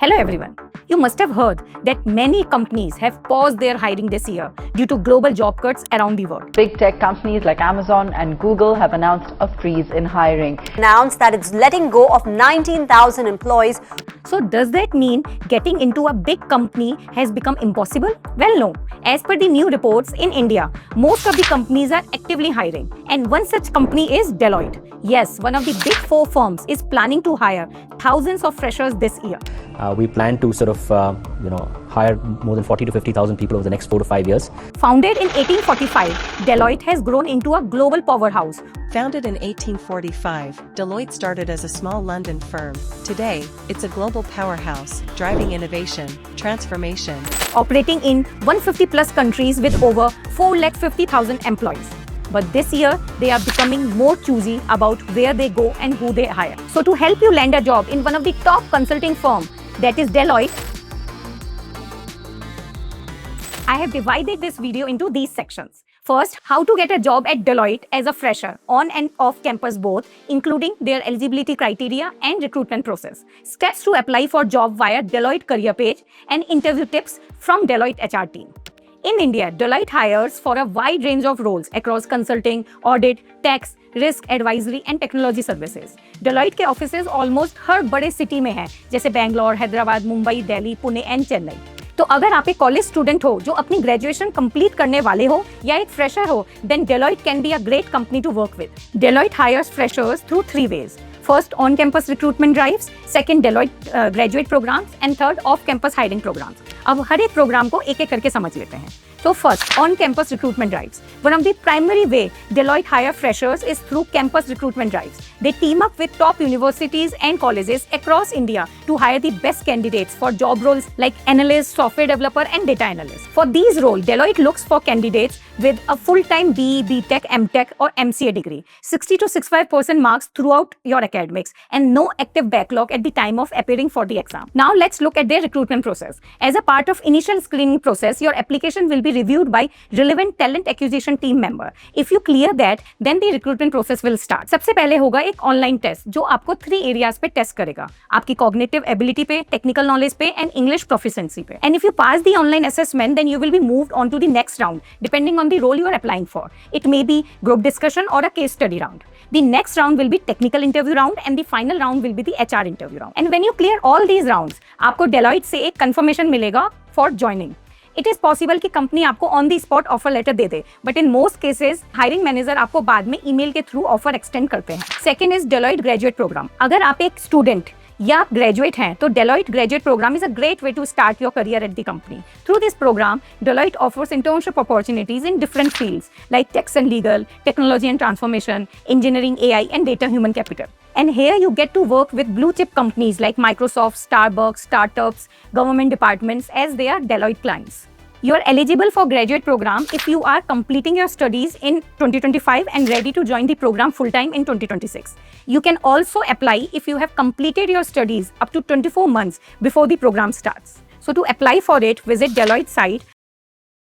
Hello everyone. You must have heard that many companies have paused their hiring this year due to global job cuts around the world. Big tech companies like Amazon and Google have announced a freeze in hiring. Announced that it's letting go of 19,000 employees. So does that mean getting into a big company has become impossible? Well, no. As per the new reports in India, most of the companies are actively hiring. And one such company is Deloitte. Yes, one of the big four firms is planning to hire thousands of freshers this year. We plan to hire more than 40 to 50,000 people over the next 4 to 5 years. Founded in 1845, Deloitte has grown into a global powerhouse. Founded in 1845, Deloitte started as a small London firm. Today, it's a global powerhouse, driving innovation, transformation. Operating in 150 plus countries with over 450,000 employees. But this year, they are becoming more choosy about where they go and who they hire. So to help you land a job in one of the top consulting firms, that is Deloitte, I have divided this video into these sections. First, how to get a job at Deloitte as a fresher, on and off campus both, including their eligibility criteria and recruitment process. Steps to apply for job via Deloitte career page and interview tips from Deloitte HR team. In India, Deloitte hires for a wide range of roles across consulting, audit, tax, risk advisory and technology services. Deloitte के offices almost हर बड़े city में हैं, जैसे Bangalore, Hyderabad, Mumbai, Delhi, Pune and Chennai. तो अगर आप एक college student हो जो अपनी ग्रेजुएशन कंप्लीट करने वाले हो या एक फ्रेशर हो, then Deloitte can be a great company to work with. Deloitte hires freshers through 3 ways. First, on-campus recruitment drives, second, Deloitte graduate programs, and third, off-campus hiring programs. अब हर एक programme को एक-एक करके समझ लेते हैं. So first, on-campus recruitment drives. One of the primary way Deloitte hire freshers is through campus recruitment drives. They team up with top universities and colleges across India to hire the best candidates for job roles like analyst, software developer, and data analyst. For these roles, Deloitte looks for candidates with a full-time BE, BTech, MTech, or MCA degree, 60 to 65% marks throughout your academics, and no active backlog at the time of appearing for the exam. Now let's look at their recruitment process. As a part of initial screening process, your application will be reviewed by relevant talent acquisition team member. If you clear that, then the recruitment process will start. सबसे पहले होगा एक online test जो आपको 3 areas पे test करेगा, आपकी cognitive ability पे, टेक्निकल नॉलेज पे एंड इंग्लिश प्रोफिशिएंसी पे. And if you pass the online assessment, then you will be moved on to the next round depending on the role you are applying for. It may be group discussion or a case study round. The next round will be technical interview round and the final round will be the HR interview round. And when you clear all these rounds, आपको Deloitte से एक confirmation मिलेगा for joining. It is possible कि company आपको on the spot offer letter दे दे, but in most cases hiring manager आपको बाद में ईमेल के थ्रू ऑफर एक्सटेंड करते हैं. Second is Deloitte graduate program. अगर आप एक स्टूडेंट या ग्रेजुएट हैं तो Deloitte graduate program is a great way to start your career at the company. Through this program, Deloitte offers internship opportunities in different fields like tax and legal, technology and transformation, engineering, AI, and data human capital. And here you get to work with blue chip companies like Microsoft, Starbucks, startups, government departments as they are Deloitte clients. You are eligible for graduate program if you are completing your studies in 2025 and ready to join the program full-time in 2026. You can also apply if you have completed your studies up to 24 months before the program starts. So to apply for it, visit Deloitte site